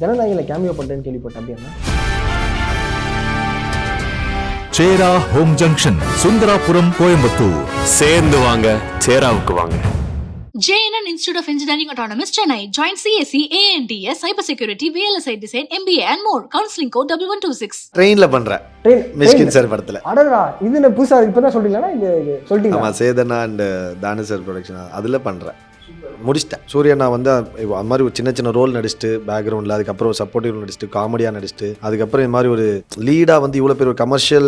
ஜனநாயகில cameo பண்ணுறேன்னு கேள்விப்பட்டேன். அப்படின்னா சேரா ஹோம் ஜங்ஷன், சுந்தராபுரம், கோயம்புத்தூர். சேர்ந்து வாங்க, சேராவுக்கு வாங்க. JNN Institute of Engineering Autonomous, Chennai. Join CSE, ANDS, Cybersecurity, VLSI Design, MBA and more. Counseling code 1126. ட்ரெயினில் பண்ணுறேன் ட்ரெயின் மிஷ்கின் சார் படத்தில். அடடா, இது என்ன புதுசா இப்போ தான் சொல்றீங்களா? இது சொல்லிட்டீங்களா? ஆமாம், சேதனா அண்ட் தானு சார் ப்ரொடக்ஷன் அதில் பண்ணுறேன். முடிச்சிட்டேன். சூர்யா வந்து அது மாதிரி ஒரு சின்ன சின்ன ரோல் நடிச்சுட்டு பேக்ரவுண்டில், அதுக்கப்புறம் ஒரு சப்போர்ட்டிவ் ரோல் நடிச்சுட்டு காமெடியாக நடிச்சுட்டு, அதுக்கப்புறம் இது மாதிரி ஒரு லீடாக வந்து இவ்வளோ பேர் ஒரு கமர்ஷியல்,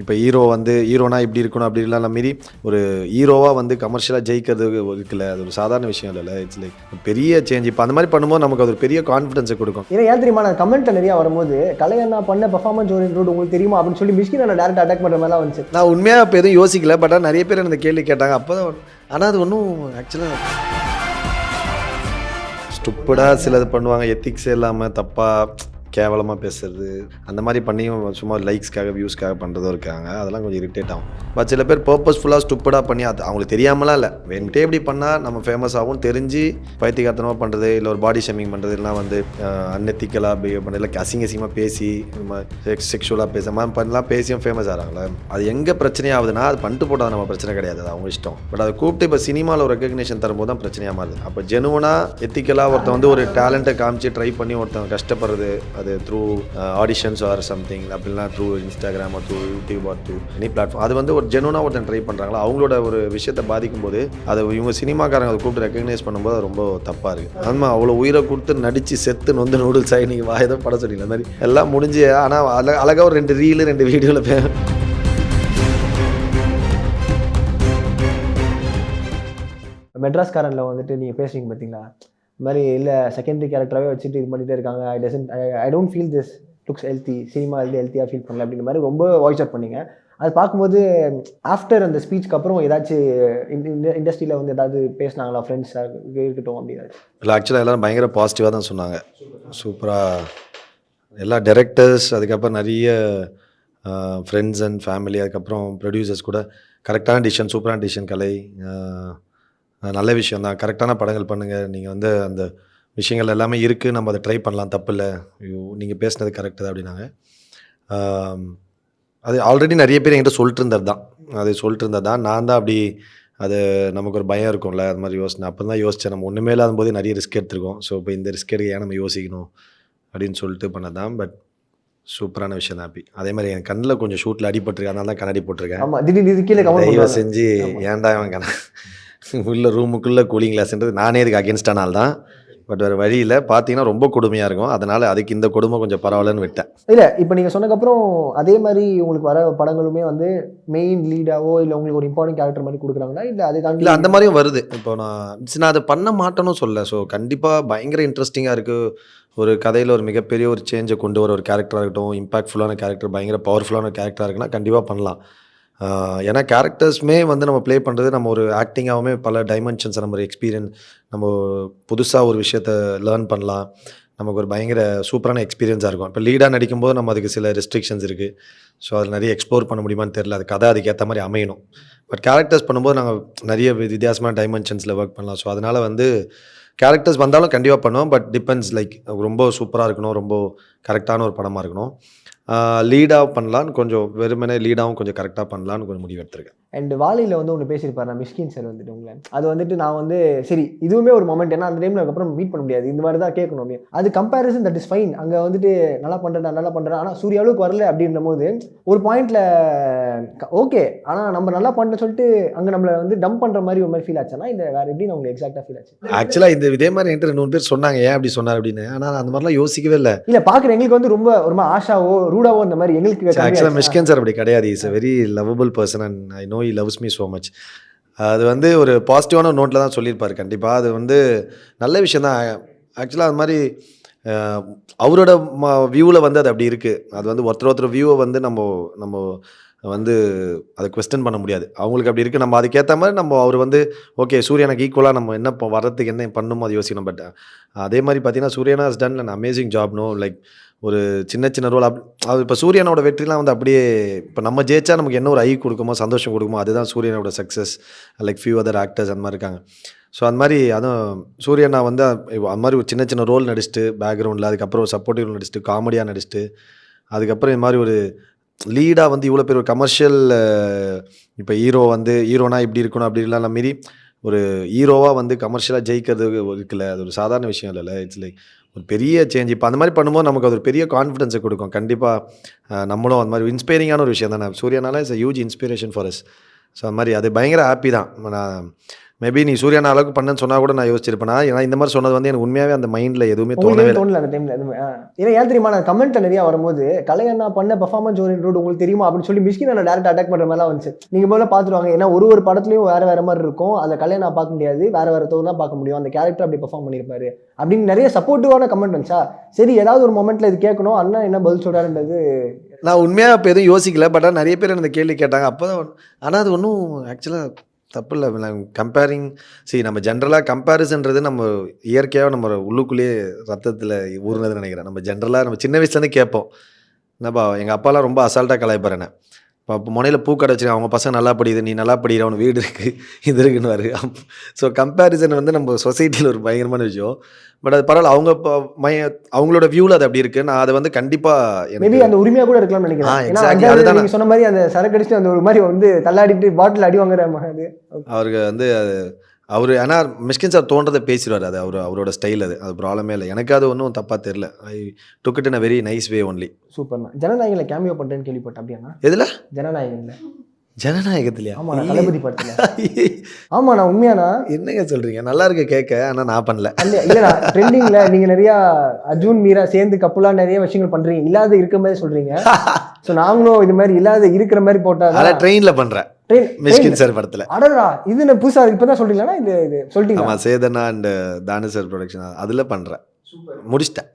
இப்போ ஹீரோ வந்து ஹீரோனா இப்படி இருக்கணும் அப்படி இல்லைனா மாரி ஒரு ஹீரோவாக வந்து கமர்ஷியலாக ஜெயிக்கிறது இருக்குல்ல, அது ஒரு சாதாரண விஷயம் இல்லைல்ல. இட்ஸ் லைக் பெரிய சேஞ்ச். இப்போ அந்த மாதிரி பண்ணும்போது நமக்கு அது ஒரு பெரிய கான்ஃபிடன்ஸை கொடுக்கும். ஏன்னா ஏன் தெரியுமா, நான் கமெண்ட்டில் நிறையா வரும்போது கலையண்ணா பண்ண பர்ஃபார்மன்ஸ் ஓரியன்ட் உங்களுக்கு தெரியுமா அப்படின்னு சொல்லி மிஷ்கின் நான் டேரக்ட் அட்டாக் பண்ணுற மாதிரிலாம் வந்துச்சு. நான் உண்மையாக இப்போ எதுவும் யோசிக்கல, பட் ஆனால் நிறைய பேர் அந்த கேள்வி கேட்டாங்க. அப்போ தான் ஆனால் அது ஒன்றும் ஆக்சுவலாக ஸ்டூப்பிடாக சிலது பண்ணுவாங்க, எத்திக்ஸே இல்லாமல் தப்பாக கேவலமாக பேசுறது, அந்த மாதிரி பண்ணியும் சும்மா லைக்ஸ்க்காக வியூஸ்க்காக பண்ணுறதும் இருக்காங்க. அதெல்லாம் கொஞ்சம் இரிட்டேட் ஆகும். பட் சில பேர் பர்பஸ்ஃபுல்லாக ஸ்டூப்பிடாக பண்ணி அது அவங்களுக்கு தெரியாமலாம் இல்லை, வேணுட்டே இப்படி பண்ணால் நம்ம ஃபேமஸ் ஆகும் தெரிஞ்சு பைத்தியக்காரத்தனமாக பண்ணுறது, இல்லை ஒரு பாடி ஷேமிங் பண்ணுறது, இல்லைனா வந்து அன்எத்திக்கலாக பிஹேவ் பண்ணுறது, இல்லை அசிங்கமாக பேசி செக்ஷுவலாக பேச மாதிரி பண்ணலாம், பேசியும் ஃபேமஸ் ஆகிறாங்களே. அது எங்கே பிரச்சனை ஆகுதுன்னா, அது பண்ணிட்டு போட்டால் நம்ம பிரச்சனை கிடையாது, அது அவங்க இஷ்டம். பட் அதை கூப்பிட்டு இப்போ சினிமாவில் ஒரு ரெகக்னேஷன் தரும்போது தான் பிரச்சனையாக மாறுது. அப்போ ஜெனுவனாக எத்திக்கலாக ஒருத்தன் வந்து ஒரு டேலண்ட்டை காமிச்சு ட்ரை பண்ணி ஒருத்தன் கஷ்டப்படுறது, அது த்ரூ ஆடிஷன்ஸ் ஆர் சம்திங், அப்படின்னா through Instagram through YouTube or through any platform, அது வந்து ஒரு ஜெனுவனாக ஒருத்தன் ட்ரை பண்ணுறாங்களா, அவங்களோட ஒரு விஷயத்தை பாதிக்கும் போது அதை இவங்க சினிமாக்காரங்க அதை கூப்பிட்டு ரெக்கக்னைஸ் பண்ணும்போது அது ரொம்ப தப்பாக இருக்குது. அது மாதிரி அவ்வளோ உயிரை கொடுத்து நடித்து செத்து நொந்து நூடுல்ஸ் ஆகி நீங்கள் வாயதோ படம் சொன்னீங்க, அந்த மாதிரி எல்லாம் முடிஞ்சு. ஆனால் அழகாக ஒரு 2 ரீலு 2 வீடியோவில் மெட்ராஸ்காரனில் வந்துட்டு நீங்கள் பேசுறீங்க பார்த்தீங்களா, இந்த மாதிரி இல்லை செகண்டரி கேரக்டராகவே வச்சுட்டு இது பண்ணிகிட்டே இருக்காங்க. I don't feel this looks healthy, cinema ஹெல்த்தியாக ஃபீல் பண்ணல அப்படின்ற மாதிரி ரொம்ப வாய்ஸ் அவுட் பண்ணீங்க. அது பார்க்கும்போது ஆஃப்டர் அந்த ஸ்பீச்சுக்கு அப்புறம் ஏதாச்சும் இண்டஸ்ட்ரியில் வந்து ஏதாவது பேசினாங்களா, ஃப்ரெண்ட்ஸாக இருக்கட்டும் அப்படி ஏதாச்சும்? இல்லை, ஆக்சுவலாக எல்லோரும் பயங்கர பாசிட்டிவாக தான் சொன்னாங்க. சூப்பராக எல்லா டைரக்டர்ஸ், அதுக்கப்புறம் நிறைய ஃப்ரெண்ட்ஸ் அண்ட் ஃபேமிலி, அதுக்கப்புறம் ப்ரொடியூசர்ஸ் கூட கரெக்டான டிசிஷன், சூப்பரான டிசிஷன் கலை, நல்ல விஷயம் தான், கரெக்டான படங்கள் பண்ணுங்கள், நீங்கள் வந்து அந்த விஷயங்கள் எல்லாமே இருக்குது, நம்ம அதை ட்ரை பண்ணலாம், தப்பு இல்லை, நீங்கள் பேசுனது கரெக்டு தான் அப்படின்னாங்க. அது ஆல்ரெடி நிறைய பேர் என்கிட்ட சொல்லிட்டு இருந்தது தான். நான் தான் அப்படி அது நமக்கு ஒரு பயம் இருக்கும்ல, அது மாதிரி யோசனை அப்போ தான் யோசித்தேன். நம்ம ஒன்றுமே இல்லாத போது நிறைய ரிஸ்க் எடுத்துருக்கோம். ஸோ இப்போ இந்த ரிஸ்க் எடுக்க ஏன் நம்ம யோசிக்கணும் அப்படின்னு சொல்லிட்டு பண்ணது தான். பட் சூப்பரான விஷயம் தான். ஹாப்பி. அதே மாதிரி என் கண்ணில் கொஞ்சம் ஷூட்டில் அடிபட்டிருக்கேன், அதனால தான் கண்ணாடி போட்டிருக்கேன். ஆமாம், திடீர்னு கீழே தயவு செஞ்சு ஏன்டா அவன் உள்ள ரூமுக்குள்ளே கூலிங் கிளாஸ்ன்றது நானே இதுக்கு அகேன்ஸ்டானால் தான். பட் வேறு வழி இல்லை, பார்த்தீங்கன்னா ரொம்ப கொடுமையாக இருக்கும், அதனால் அதுக்கு இந்த கொடுமை கொஞ்சம் பரவாயில்லன்னு விட்டேன். இல்லை, இப்போ நீங்கள் சொன்னதுக்கப்புறம் அதே மாதிரி உங்களுக்கு வர படங்களுமே வந்து மெயின் லீடாவோ இல்லை உங்களுக்கு ஒரு இம்பார்ட்டன்ட் கேரக்டர் மாதிரி கொடுக்குறாங்களா, இல்லை அதை தாண்டி? இல்லை, அந்த மாதிரியும் வருது. இப்போ நான் அதை பண்ண மாட்டேன்னு சொல்ல. ஸோ கண்டிப்பாக பயங்கர இன்ட்ரெஸ்டிங்காக இருக்குது. ஒரு கதையில் ஒரு மிகப்பெரிய ஒரு சேஞ்சை கொண்டு வர ஒரு கேரக்டராக இருக்கட்டும், இம்பாக்ட்ஃபுல்லான கேரக்டர், பயங்கர பவர்ஃபுல்லான கேரக்டராக இருக்குன்னா கண்டிப்பாக பண்ணலாம். ஏன்னா கேரக்டர்ஸுமே வந்து நம்ம ப்ளே பண்ணுறது, நம்ம ஒரு ஆக்டிங்காகவுமே பல டைமென்ஷன்ஸை நம்ம ஒரு எக்ஸ்பீரியன்ஸ், நம்ம புதுசாக ஒரு விஷயத்தை லேர்ன் பண்ணலாம், நமக்கு ஒரு பயங்கர சூப்பரான எக்ஸ்பீரியன்ஸாக இருக்கும். இப்போ லீடாக நடிக்கும்போது நம்ம அதுக்கு சில ரெஸ்ட்ரிக்ஷன்ஸ் இருக்குது. ஸோ அதில் நிறைய எக்ஸ்ப்ளோர் பண்ண முடியுமான்னு தெரியல, அது கதை அதுக்கேற்ற மாதிரி அமையணும். பட் கேரக்டர்ஸ் பண்ணும்போது நாங்கள் நிறைய வித்தியாசமான டைமென்ஷன்ஸில் ஒர்க் பண்ணலாம். ஸோ அதனால் வந்து கேரக்டர்ஸ் வந்தாலும் கண்டிப்பாக பண்ணுவோம். பட் டிபெண்ட்ஸ், லைக் ரொம்ப சூப்பராக இருக்கணும், ரொம்ப கரெக்டான ஒரு படமாக இருக்கணும். லீடாக பண்ணலான்னு கொஞ்சம், வெறுமனே லீடாகவும் கொஞ்சம் கரெக்டாக பண்ணலான்னு கொஞ்சம் முடிவு எடுத்திருக்கேன். அண்ட் வாலியில் வந்து ஒன்று பேசியிருப்பார் நான், மிஷ்கின் சார் வந்துட்டு உங்களை, அது வந்துட்டு நான் வந்து சரி இதுவுமே ஒரு மொமெண்ட், ஏன்னா அந்த டைமில் அதுக்கப்புறம் மீட் பண்ண முடியாது, இந்த மாதிரி தான் கேட்கணும் அப்படின்னு. அது கம்பேரிசன் தட் இஸ் ஃபைன். அங்கே வந்துட்டு நல்லா பண்ணுறேன், ஆனால் சூர்யா அளவுக்கு வரல அப்படின்ற போது ஒரு பாயிண்டில் ஓகே, ஆனால் நம்ம நல்லா பண்ண சொல்லிட்டு அங்கே நம்மளை வந்து டம்ப் பண்ணுற மாதிரி ஒரு மாதிரி ஃபீல் ஆச்சுன்னா, இல்லை வேறு எப்படி நான் உங்களுக்கு எக்ஸாக்டாக ஃபீல் ஆச்சு? ஆக்சுவலாக இதே மாதிரி என்கிட்ட 2 பேர் சொன்னாங்க ஏன் அப்படி சொன்னார் அப்படின்னு. ஆனால் அந்த மாதிரிலாம் யோசிக்கவே இல்லை. இல்லை, பார்க்குற எங்களுக்கு வந்து ரொம்ப ஒரு மாதிரி ஆஷாவோ ரூடாவோ அந்த மாதிரி எங்களுக்கு. ஆக்சுவலாக மிஷ்கின் சார் அப்படி கிடையாது. Is a very lovable person and I know he loves me so much. அது வந்து ஒரு பாசிட்டிவான நோட்டில் தான் சொல்லியிருப்பார். கண்டிப்பாக அது வந்து நல்ல விஷயம் தான். ஆக்சுவலாக அது மாதிரி அவரோட வியூவில் வந்து அது அப்படி இருக்குது. அது வந்து ஒருத்தர் வியூவை வந்து நம்ம வந்து அதை குவெஸ்டன் பண்ண முடியாது. அவங்களுக்கு அப்படி இருக்குது, நம்ம அதுக்கேற்ற மாதிரி நம்ம அவர் வந்து ஓகே சூர்யானுக்கு ஈக்குவலாக நம்ம என்ன வர்றதுக்கு என்ன பண்ணணுமோ அது யோசிக்கணும். பட் அதே மாதிரி பார்த்தீங்கன்னா சூர்யானா has done an amazing job. No like ஒரு சின்ன ரோல் அது இப்போ சூர்யானோட வெற்றிலாம் வந்து அப்படியே இப்போ நம்ம ஜெயிச்சா நமக்கு என்ன ஒரு ஐ கொடுக்குமோ, சந்தோஷம் கொடுக்குமோ, அதுதான் சூர்யானோட success. Like few other actors அந்த மாதிரி இருக்காங்க. ஸோ அந்த மாதிரி அதுவும் சூரியனா வந்து அந்த மாதிரி ஒரு சின்ன சின்ன ரோல் நடிச்சுட்டு பேக்ரவுண்டில், அதுக்கப்புறம் ஒரு சப்போர்ட்டிவ் ரோல் நடிச்சுட்டு, காமெடியாக நடிச்சுட்டு, அதுக்கப்புறம் இது மாதிரி ஒரு லீடாக வந்து இவ்வளோ பேர் ஒரு கமர்ஷியல் இப்போ ஹீரோனா இப்படி இருக்கணும் அப்படி இல்லாத மாரி ஒரு ஹீரோவாக வந்து கமர்ஷியலாக ஜெயிக்கிறது இருக்குல்ல, அது ஒரு சாதாரண விஷயம் இல்லைல்ல. இட்ஸ் லைக் ஒரு பெரிய சேஞ்ச். இப்போ அந்த மாதிரி பண்ணும்போது நமக்கு அது ஒரு பெரிய கான்ஃபிடென்ஸை கொடுக்கும். கண்டிப்பாக நம்மளும் அந்த மாதிரி இன்ஸ்பைரிங்கான ஒரு விஷயம் தானே. சூர்யானால it's huge inspiration for us. So அது மாதிரி அது பயங்கர ஹாப்பி தான். நான் மேபி நீ சூர்யானா அளவுக்கு பண்ணேன்னு சொன்னால் கூட நான் யோசிச்சிருப்பேனா, ஏன்னா இந்த மாதிரி சொன்னது வந்து எனக்கு உண்மையாகவே அந்த மைண்டில் எதுவுமே உங்களுக்கு தோணல அந்த டைமில் எதுவுமே? ஏன்னா ஏன் தெரியுமா, நான் கமெண்ட்டில் நிறையா வரும்போது கலையண்ணா பண்ண பெர்ஃபார்மன்ஸ் ஓரியன்ட் உங்களுக்கு தெரியுமா அப்படின்னு சொல்லி மிஷ்கின் நான் டேரக்ட் அட்டாக் பண்ணுற மாதிரிலாம் வந்துச்சு. நீங்கள் போல பார்த்துருவாங்க, ஏன்னா ஒரு படத்துலையும் வேறு மாதிரி இருக்கும். அதை கலையண்ணா பார்க்க முடியாது, வேறு தோணு தான் பார்க்க முடியும். அந்த கேரக்டர் அப்படி பெர்ஃபார்ம் பண்ணியிருப்பாரு அப்படின்னு நிறைய சப்போர்ட்டிவான கமெண்ட் வந்துச்சா. சரி, ஏதாவது ஒரு மொமெண்ட்டில் இது கேட்கணும், அண்ணா என்ன பதில் சொல்கிறாருன்றது நான் உண்மையாக இப்போ எதுவும் யோசிக்கல. பட் ஆனால் நிறைய பேர் அந்த கேள்வி கேட்டாங்க. அப்போ தான் ஆனால் அது ஒன்றும் ஆக்சுவலாக தப்பு இல்லை. கம்பேரிங் நம்ம ஜென்ரலாக கம்பேரிசன்றது நம்ம இயற்கையாக நம்ம உள்ளுக்குள்ளேயே ரத்தத்தில் ஊர்னதுன்னு நினைக்கிறேன். நம்ம ஜென்ரலாக நம்ம சின்ன வயசுலேருந்து கேட்போம். என்னப்பா எங்கள் அப்பாலாம் ரொம்ப அசால்ட்டாக கலாய்ப்பார் என்ன. இப்போ முனையில் பூக்கடை வச்சுருக்கேன், அவங்க பசங்க நல்லா படிக்குது, நீ நல்லா படிக்கிற, அவன் வீடு இருக்குது இது இருக்குன்னு. ஸோ கம்பேரிசன் வந்து நம்ம சொசைட்டியில் ஒரு பயங்கரமான விஷயம். பட் அது பரவாயில்ல, அவங்களோட வியூவில் அது அப்படி இருக்குது. நான் அதை வந்து கண்டிப்பாக மேபி அந்த உரிமையாக கூட இருக்கலாம்னு நினைக்கிறேன். அதுதான் நீங்கள் சொன்ன மாதிரி அந்த சரக்கு அடிச்சுட்டு அந்த ஒரு மாதிரி வந்து தள்ளாடிட்டு பாட்டில் அடி வாங்குற அது அவருக்கு வந்து அவர் ஆனால் மிஷ்கின் சார் தோன்றதை பேசிடுவார். அது அவரோட ஸ்டைல். அது ப்ராப்ளமே இல்லை. எனக்கு அது ஒன்றும் தப்பாக தெரியல. I took it in a very nice way only. சூப்பர்ண்ணா. ஜனநாயகனில் கேமியோ பண்ணுறேன்னு கேள்விப்பட்டேன். அப்படியாண்ணா? எதில்? ஜனநாயகத்துலையா? ஆமாம், நான் தளபதி படத்தில். ஆமாம், நான் உண்மையாண்ணா. என்னங்க சொல்கிறீங்க? நல்லா இருக்கு கேட்க, ஆனால் நான் பண்ணல. இல்லைண்ணா, ட்ரெண்டிங்கில் நீங்கள் நிறையா அர்ஜுன் மீரா சேர்ந்து கப்புலாக நிறைய விஷயங்கள் பண்ணுறீங்க, இல்லாத இருக்கிற மாதிரி சொல்கிறீங்க. ஸோ நாங்களும் இது மாதிரி இல்லாத இருக்கிற மாதிரி போட்டால் அதான் ட்ரெயினில் பண்ணுறேன் மிஷ்கின் சார் படத்தில். அடடா, இது நான் புதுசாக இப்போ தான் சொல்கிறீங்களா? இது சொல்லிட்டீங்க. ஆமாம், சேதனா அண்ட் தானு சார் ப்ரொடக்ஷன், அதில் பண்ணுறேன், முடிச்சிட்டேன்.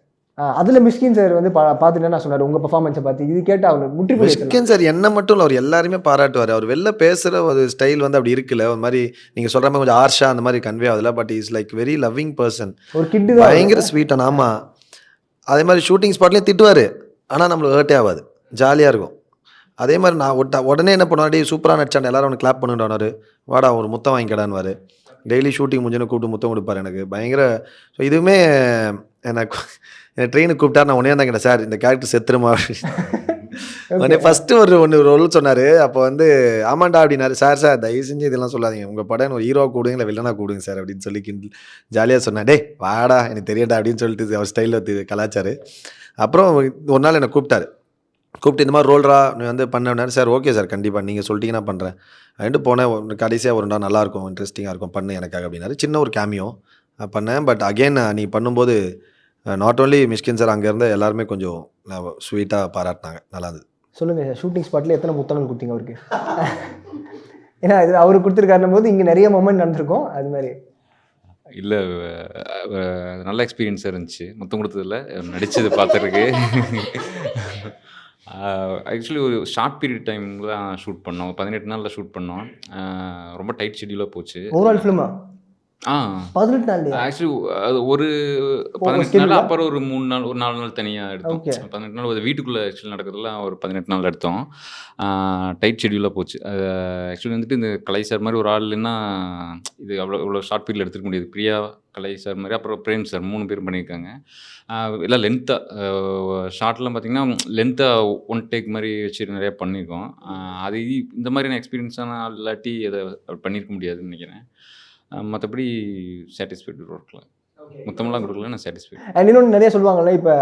அதில் மிஷ்கின் சார் வந்து பார்த்துட்டு நான் சொன்னார் உங்கள் பர்ஃபார்மன்ஸை பார்த்து. இது கேட்டால் அவனுக்கு முற்றி மிஷ்கின் சார் என்ன மட்டும் இல்லை, அவர் எல்லாருமே பாராட்டுவார். அவர் வெளில பேசுகிற ஒரு ஸ்டைல் வந்து அப்படி இருக்குல்ல, ஒரு மாதிரி நீங்கள் சொல்கிற மாதிரி கொஞ்சம் ஆர்ஷா அந்த மாதிரி கன்வே ஆகுதுல. But is like very loving person. ஒரு கிட்டு பயங்கர ஸ்வீட்டான. ஆமாம், அதே மாதிரி ஷூட்டிங் ஸ்பாட்லேயும் திட்டுவார், ஆனால் நம்மளுக்கு ஹர்ட்டே ஆகாது, ஜாலியாக இருக்கும். அதே மாதிரி நான் உடனே என்ன பண்ணுவாடி, சூப்பராக நடிச்சான், எல்லாரும் அவனுக்கு கிளாப் பண்ணுறாரு, வாடா ஒரு முத்தம் வாங்கிக்கடான்வார். டெய்லி ஷூட்டிங் முடிஞ்சுன்னு கூப்பிட்டு முத்தம் கொடுப்பார் எனக்கு. பயங்கர. ஸோ இதுவுமே எனக்கு ட்ரெயினுக்கு கூப்பிட்டார். நான் உடனே தான் கேட்டேன், சார் இந்த கேரக்டர் செத்துருமா உடனே ஃபஸ்ட்டு ஒரு ரோல் சொன்னார். அப்போ வந்து ஆமாண்டா அப்படின்னாரு. சார் தயவு செஞ்சு இதெல்லாம் சொல்லாதீங்க, உங்கள் படம் ஒரு ஹீரோவாக கூடுங்க இல்லை வில்லனாக கூடுங்க சார் அப்படின்னு சொல்லி ஜாலியாக சொன்னேன். டே வாடா எனக்கு தெரியடா அப்படின்னு சொல்லிட்டு அவர் ஸ்டைலில் கலாச்சாரு. அப்புறம் ஒரு நாள் என்னை கூப்பிட்டு இந்த மாதிரி ரோல்ரா நீ வந்து பண்ண. சார் ஓகே சார், கண்டிப்பாக நீங்கள் சொல்லிட்டீங்கன்னா பண்ணுறேன் அப்படின்ட்டு போனேன். கடைசியாக ஒரு நாள் நல்லாயிருக்கும், இன்ட்ரெஸ்டிங்காக இருக்கும், பண்ணு எனக்காக அப்படின்னாரு. சின்ன ஒரு கேமியோ பண்ணேன். பட் அகெயின் நீ பண்ணும்போது நாட் ஓன்லி மிஷ்கின் சார், அங்கே இருந்த எல்லாருமே கொஞ்சம் ஸ்வீட்டாக பாராட்டினாங்க, நல்லா இருந்தது. சொல்லுங்கள் சார், ஷூட்டிங் ஸ்பாட்டில் எத்தனை முத்தங்கள் கொடுத்தீங்க அவருக்கு? ஏன்னா இது அவர் கொடுத்துருக்காருன்னும் போது இங்கே நிறைய மொமெண்ட் நடந்திருக்கும். அது மாதிரி இல்லை, நல்ல எக்ஸ்பீரியன்ஸாக இருந்துச்சு. மொத்தம் கொடுத்ததில்ல, நடித்தது பார்த்துருக்கு. ஆக்சுவலி ஒரு ஷார்ட் பீரியட் டைமில் தான் ஷூட் பண்ணோம். 18 நாளில் ஷூட் பண்ணோம். ரொம்ப டைட் ஷெடியூலாக போச்சு. ஓவரால் ஃபிலிமா? 18 நாள். ஆக்சுவலி அது ஒரு 18 நாள், அப்புறம் ஒரு 3 நாள், ஒரு 4 நாள் தனியாக எடுத்தோம். 18 நாள் ஒரு வீட்டுக்குள்ளே ஆக்சுவலி நடக்கிறதுலாம் ஒரு 18 நாள் எடுத்தோம். டைட் ஷெடியூலாக போச்சு. ஆக்சுவலி வந்துட்டு இந்த கலை சார் மாதிரி ஒரு ஆள் இல்லைன்னா இது இவ்வளோ ஷார்ட் பீரியட் எடுத்துக்க முடியாது. பிரியா, கலை சார் மாதிரி, அப்புறம் பிரேம் சார் 3 பேரும் பண்ணியிருக்காங்க. எல்லாம் லென்த்தாக ஷார்ட்லாம் பார்த்திங்கன்னா லென்த்தாக ஒன் டேக் மாதிரி வச்சு நிறையா பண்ணியிருக்கோம். அது இந்த மாதிரியான எக்ஸ்பீரியன்ஸான ஆள் இல்லாட்டி அதை பண்ணியிருக்க முடியாதுன்னு நினைக்கிறேன். மற்றபடி சாட்டிஸ்ஃபைடு ஒர்க்கில் மொத்தமெல்லாம் கொடுக்கல, நான் சாட்டிஸ்ஃபைட். அண்ட் இன்னொன்று நிறைய சொல்லுவாங்கல்ல, இப்போ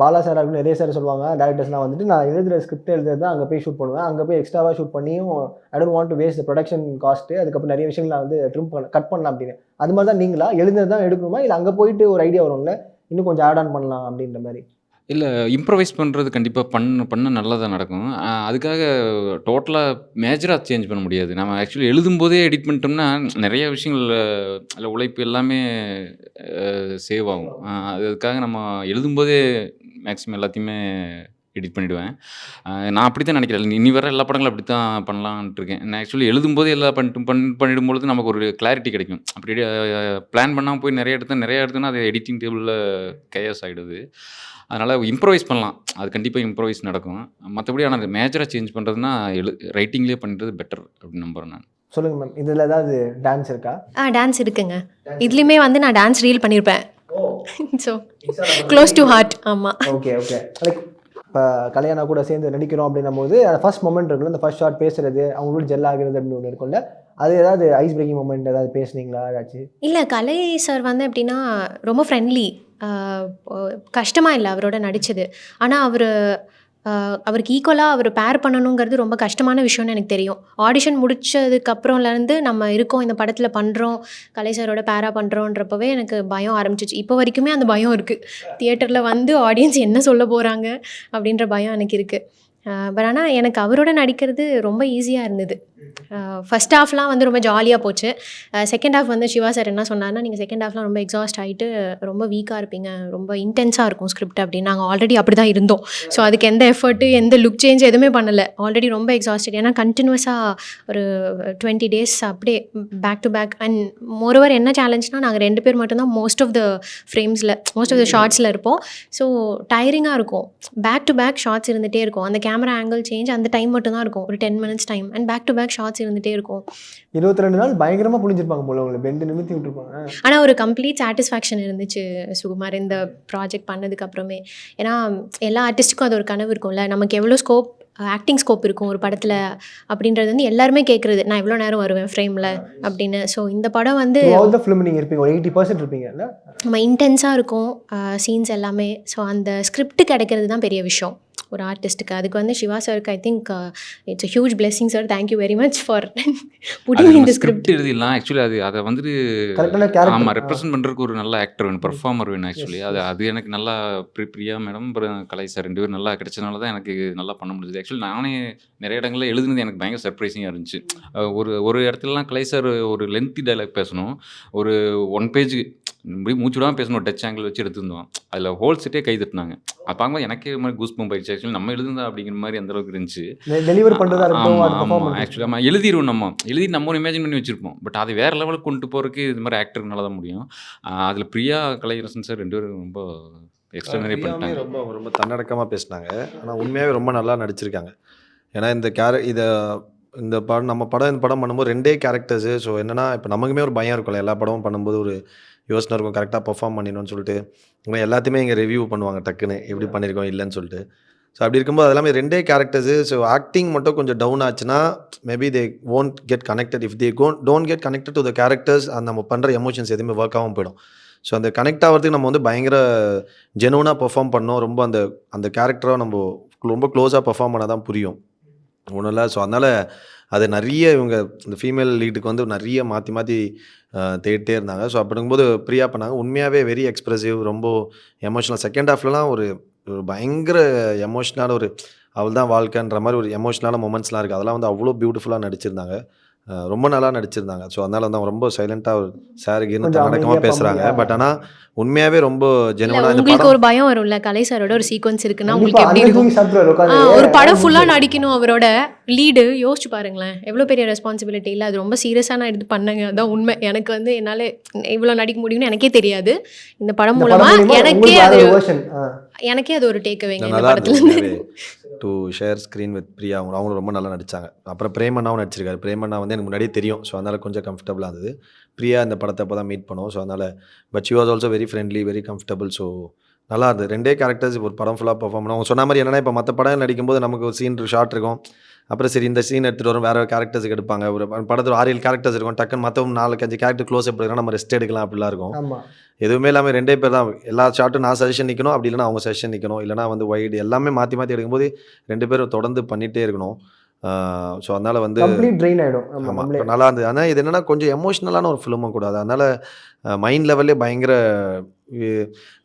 பாலா சார் அப்படின்னு நிறைய சார் சொல்லுவாங்க, டேரக்டர்ஸ்லாம் வந்துட்டு நான் எழுதுகிற ஸ்கிரிப்ட் எழுதுறது தான் அங்கே போய் ஷூட் பண்ணுவேன், அங்கே போய் எக்ஸ்ட்ராவாக ஷூட் பண்ணியும் I don't want to waste production cost, அதுக்கப்புறம் நிறைய விஷயங்கள் நான் வந்து கட் பண்ணலாம் அப்படின்னு. அது மாதிரி தான் நீங்களா எழுதுறது தான் எடுக்கணுமா, இல்லை அங்கே போயிட்டு ஒரு ஐடியா வரும்ல இன்னும் கொஞ்சம் ஆட் ஆன் பண்ணலாம் அப்படின்ற மாதிரி? இல்லை, இம்ப்ரவைஸ் பண்ணுறது கண்டிப்பாக பண்ண நல்லா தான் நடக்கும். அதுக்காக டோட்டலாக மேஜராக சேஞ்ச் பண்ண முடியாது. நம்ம ஆக்சுவலி எழுதும்போதே எடிட் பண்ணிட்டோம்னா நிறைய விஷயங்கள் அதில் உழைப்பு எல்லாமே சேவ் ஆகும். அதுக்காக நம்ம எழுதும்போதே மேக்ஸிமம் எல்லாத்தையுமே எடிட் பண்ணிவிடுவேன். நான் அப்படி தான் நினைக்கிறேன். இனி வர எல்லா படங்களும் அப்படி தான் பண்ணலான்ட்டு இருக்கேன். நான் ஆக்சுவலி எழுதும்போதே எல்லாம் பண்ணிடும்பொழுது நமக்கு ஒரு கிளாரிட்டி கிடைக்கும். அப்படி பிளான் பண்ணாமல் போய் நிறைய எடுத்தோன்னா அது எடிட்டிங் டேபிளில் கேஸ் ஆகிடுது. அதனால் இம்ப்ரவைஸ் பண்ணலாம், அது கண்டிப்பாக இம்ப்ரவைஸ் நடக்கும். மற்றபடி ஆனால் அது மேஜராக சேஞ்ச் பண்ணுறதுனா ரைட்டிங்லேயே பண்ணுறது பெட்டர் அப்படின்னு நம்புகிறேன் நான். சொல்லுங்கள் மேம், இதில் ஏதாவது டான்ஸ் இருக்கா? டான்ஸ் இருக்குங்க. இதுலேயுமே வந்து நான் டான்ஸ் ரீல் பண்ணியிருப்பேன். So close to heart. ஆமாம். Okay okay. லைக் இப்போ கல்யாணா கூட சேர்ந்து நடிக்கிறோம் அப்படின்னும் போது ஃபர்ஸ்ட் மொமெண்ட் இருக்குல்ல, இந்த ஃபர்ஸ்ட் ஷாட் பேசுறது, அவங்களோட ஜெல் ஆகுறது அப்படின்னு ஒன்று இருக்கும்ல, அது ஏதாவது ஐஸ் பிரேக்கிங் மொமெண்ட் ஏதாவது பேசுனீங்களா ஏதாச்சும்? இல்லை, கலை சார் வந்து எப்படின்னா ரொம்ப ஃப்ரெண்ட்லி. கஷ்டமாக இல்லை அவரோட நடித்தது. ஆனால் அவருக்கு ஈக்குவலாக அவர் பேர் பண்ணணுங்கிறது ரொம்ப கஷ்டமான விஷயம்னு எனக்கு தெரியும். ஆடிஷன் முடிச்சதுக்கப்புறம்லேருந்து நம்ம இருக்கோம், இந்த படத்தில் பண்ணுறோம், கலை சாரோட பேராக பண்ணுறோன்றப்பவே எனக்கு பயம் ஆரம்பிச்சிச்சு. இப்போ வரைக்குமே அந்த பயம் இருக்குது. தியேட்டரில் வந்து ஆடியன்ஸ் என்ன சொல்ல போகிறாங்க அப்படின்ற பயம் எனக்கு இருக்குது. பட் ஆனால் எனக்கு அவரோட நடிக்கிறது ரொம்ப ஈஸியாக இருந்தது. ஃபஸ்ட் ஹாஃப்லாம் வந்து ரொம்ப ஜாலியாக போச்சு. செகண்ட் ஹாஃப் வந்து சிவா சார் என்ன சொன்னார்னா, நீங்கள் செகண்ட் ஹாஃப்லாம் ரொம்ப எக்ஸாஸ்ட் ஆகிட்டு ரொம்ப வீக்காக இருப்பீங்க, ரொம்ப இன்டென்ஸாக இருக்கும் ஸ்கிரிப்ட் அப்படின்னு. நாங்கள் ஆல்ரெடி அப்படி தான் இருந்தோம். ஸோ அதுக்கு எந்த எஃபர்ட்டு, எந்த லுக் சேஞ்ச் எதுவுமே பண்ணலை. ஆல்ரெடி ரொம்ப எக்ஸாஸ்டட். ஏன்னா கண்டினியூஸாக ஒரு 20 days அப்படியே back to back. And moreover என்ன சேலஞ்ச்னால், நாங்கள் 2 பேர் மட்டும்தான் மோஸ்ட் ஆஃப் த ஃப்ரேம்ஸில், மோஸ்ட் ஆஃப் த ஷார்ட்ஸில் இருப்போம். ஸோ டயரிங்காக இருக்கும். பேக் டு பேக் ஷார்ட்ஸ் இருந்துகிட்டே இருக்கும். அந்த கேமரா ஆங்கிள் சேஞ்ச் அந்த டைம் மட்டும்தான் இருக்கும், ஒரு 10 minutes time. And back to back shorts இருந்துகிட்டே இருக்கும். 22 நாள் பயங்கரமாக புரிஞ்சிருப்பாங்க போல, உங்களை பெண்டு நிமித்தி விட்டுருப்பாங்க. ஆனால் ஒரு கம்ப்ளீட் சாட்டிஸ்ஃபேக்ஷன் இருந்துச்சு சுகுமார் இந்த ப்ராஜெக்ட் பண்ணதுக்கப்புறமே. ஏன்னா எல்லா ஆர்டிஸ்ட்டுக்கும் அது ஒரு கனவு இருக்கும்ல, நமக்கு எவ்வளோ ஸ்கோப், ஆக்டிங் ஸ்கோப் இருக்கும் ஒரு படத்தில் அப்படின்றது வந்து எல்லாருமே கேட்குறது, நான் எவ்வளோ நேரம் வருவேன் ஃப்ரேமில் அப்படின்னு. ஸோ இந்த படம் வந்து the film நீங்கள் இருப்பீங்க, ஒரு 80% இருப்பீங்க இல்லை? நம்ம இன்டென்ஸாக இருக்கும் சீன்ஸ் எல்லாமே. ஸோ அந்த ஸ்கிரிப்ட் கிடைக்கிறது தான் பெரிய விஷயம் ஒரு ஆர்டிஸ்ட்டுக்கு. அதுக்கு வந்து சிவா சாருக்கு I think it's a huge blessing sir. Thank you very much for putting in the script. எழுதிடலாம் ஆக்சுவலி. அதை வந்துட்டு கரெக்டான கேரக்டர். ஆமாம், ரெப்ரசென்ட் பண்ணுறதுக்கு ஒரு நல்ல ஆக்டர் வேணும், பெர்ஃபார்மர் வேணும் ஆக்சுவலி. அது எனக்கு நல்லா பிரியா மேடம் அப்புறம் கலை சார் 2 பேரும் நல்லா கிடைச்சனால தான் எனக்கு நல்லா பண்ண முடியுது. ஆக்சுவலி நானே நிறைய இடங்களில் எழுதுனது எனக்கு பயங்கர சர்ப்ரைசிங்காக இருந்துச்சு. ஒரு இடத்துலலாம் கலை சார் ஒரு லென்த்தி டைலாக் பேசணும், ஒரு 1 பேஜ் இப்படி மூச்சு விடாமல் பேசணும், டச் ஆங்கிள் வச்சு எடுத்துருந்தோம். அதில் ஹோல் செட்டே கை தட்டினாங்க. அது பார்க்கும்போது எனக்கே மாதிரி கூஸ் பம்ப் ஆயிடுச்சு. ஆக்சுவலி நம்ம எழுதுந்தா அப்படிங்கிற மாதிரி அந்த அளவுக்கு இருந்துச்சு. டெலிவர் பண்ணுறதா இருக்கும். ஆமாம், ஆக்சுவலி நம்ம எழுதிடுவோம், நம்ம ஒரு இமேஜின் பண்ணி வச்சுருப்போம். பட் அது வேறு லெவலுக்கு கொண்டு போகிறதுக்கு இது மாதிரி ஆக்டர்னால தான் முடியும். அதில் பிரியா கலையரசன் சார் 2 பேரும் ரொம்ப எக்ஸ்ட்ரானரி பண்ணிட்டாங்க. ரொம்ப ரொம்ப தன்னடக்கமாக பேசினாங்க. ஆனால் உண்மையாகவே ரொம்ப நல்லா நடிச்சிருக்காங்க. ஏன்னா இந்த படம் பண்ணும்போது 2 கேரக்டர்ஸு. ஸோ என்னென்னா, இப்போ நமக்குமே ஒரு பயம் இருக்கும்ல, எல்லா படமும் பண்ணும்போது ஒரு யோசனை இருக்கும், கரெக்டாக பெர்ஃபார்ம் பண்ணிடணும்னு சொல்லிட்டு. இவங்க எல்லாத்தையுமே இங்கே ரிவ்யூ பண்ணுவாங்க டக்குன்னு, எப்படி பண்ணியிருக்கோம் இல்லைன்னு சொல்லிட்டு. ஸோ அப்படி இருக்கும்போது அதெல்லாமே 2 கேரக்டர்ஸு. ஸோ ஆக்டிங் மட்டும் கொஞ்சம் டவுன் ஆச்சுன்னா maybe they won't get connected. If they don't get connected to the characters, அந்த நம்ம பண்ணுற எமோஷன்ஸ் எதுவுமே ஒர்க் ஆகாமல் போயிடும். ஸோ அந்த கனெக்ட் ஆகிறதுக்கு நம்ம வந்து பயங்கர ஜெனுவனாக பெர்ஃபார்ம் பண்ணோம். ரொம்ப அந்த கேரக்டரை நம்ம ரொம்ப க்ளோஸாக பெர்ஃபார்ம் பண்ணால் தான் புரியும் ஒன்றும் இல்லை. ஸோ அதனால் அது நிறைய இவங்க இந்த ஃபீமேல் லீடுக்கு வந்து நிறைய மாற்றி தேடிட்டே இருந்தாங்க. ஸோ அப்படிங்கும்போது பிரியா பண்ணாங்க. உண்மையாகவே வெரி எக்ஸ்ப்ரெசிவ், ரொம்ப எமோஷ்னல். செகண்ட் ஹாஃப்லலாம் ஒரு பயங்கர எமோஷ்னலான அவள் தான் வாழ்க்கைன்ற மாதிரி ஒரு எமோஷ்னலான மொமெண்ட்ஸ்லாம் இருக்குது. அதெல்லாம் வந்து அவ்வளோ பியூட்டிஃபுல்லாக நடிச்சிருந்தாங்க, ரொம்ப நல்லா நடிச்சிருந்தாங்க. ஸோ அதனால வந்து அவங்க ரொம்ப சைலண்ட்டாக சாருக்கு இன்னும் தன்னடக்கமாக பேசுகிறாங்க. பட் ஆனால் உண்மையாகவே ரொம்ப ஜெனுவனாக. உங்களுக்கு ஒரு பயம் வரும்ல, கலை சாரோட ஒரு சீக்வன்ஸ் இருக்குன்னா உங்களுக்கு எப்படி இருக்கும்? ஒரு படம் ஃபுல்லாக நடிக்கணும் அவரோட லீடு. யோசிச்சு பாருங்களேன், எவ்வளோ பெரிய ரெஸ்பான்சிபிலிட்டி. இல்லை, அது ரொம்ப சீரியஸாக நான் எடுத்து பண்ணேங்க. அதான் உண்மை. எனக்கு வந்து என்னால் இவ்வளோ நடிக்க முடியும்னு எனக்கே தெரியாது. இந்த படம் மூலமாக எனக்கே அது ஒரு டேக் அவேங்க இந்த படத்துலேருந்து. To share screen with Priya, அவங்களும் ரொம்ப நல்லா நடித்தாங்க. அப்புறம் பிரேமண்ணாவும் நடிச்சிருக்காரு. பிரேமண்ணா வந்து எனக்கு முன்னாடியே தெரியும். ஸோ அதனால் கொஞ்சம் கம்ஃபர்டபுளாக இருந்தது. பிரியா இந்த படத்தை அப்போ தான் மீட் பண்ணோம். ஸோ அதனால் but she was also very friendly, very comfortable. So நல்லா இருந்தது. 2 கேரக்டர்ஸ் ஒரு படம் ஃபுல்லாக பெர்ஃபார்ம் பண்ணோம். அவங்க சொன்ன மாதிரி என்னென்னா, இப்போ மற்ற படம் நடிக்கும்போது நமக்கு ஒரு சீன் ஷார்ட் இருக்கும், அப்புறம் சரி இந்த சீன் எடுத்துகிட்டு வரும், வேறு கேரக்டர்ஸுக்கு எடுப்பாங்க. ஒரு படத்தில் 6-7 கேரக்டர்ஸ் இருக்கும், டக்குன்னு மற்ற 4-5 கேரக்டர் க்ளோஸ் அப் எடுக்கலாம், நம்ம ரெஸ்ட் எடுக்கலாம், அப்படிலாம் இருக்கும். எதுவுமே இல்லாமல் 2 பேர் தான் எல்லா ஷார்ட்டும். நான் சஜஷன் நிற்கணும், அப்படி இல்லைனா அவங்க சஜஷன் நிற்கணும், இல்லைனா வந்து வைடு எல்லாமே மாற்றி எடுக்கும்போது 2 பேரும் தொடர்ந்து பண்ணிகிட்டே இருக்கணும். ஸோ அதனால் வந்து ட்ரெயின் ஆகிடும். ஆமாம், நல்லா இருந்தது. ஆனால் இது என்னென்னா கொஞ்சம் எமோஷ்னலான ஒரு ஃபிலிமும் கூட. அதனால் மைண்ட் லெவல்லே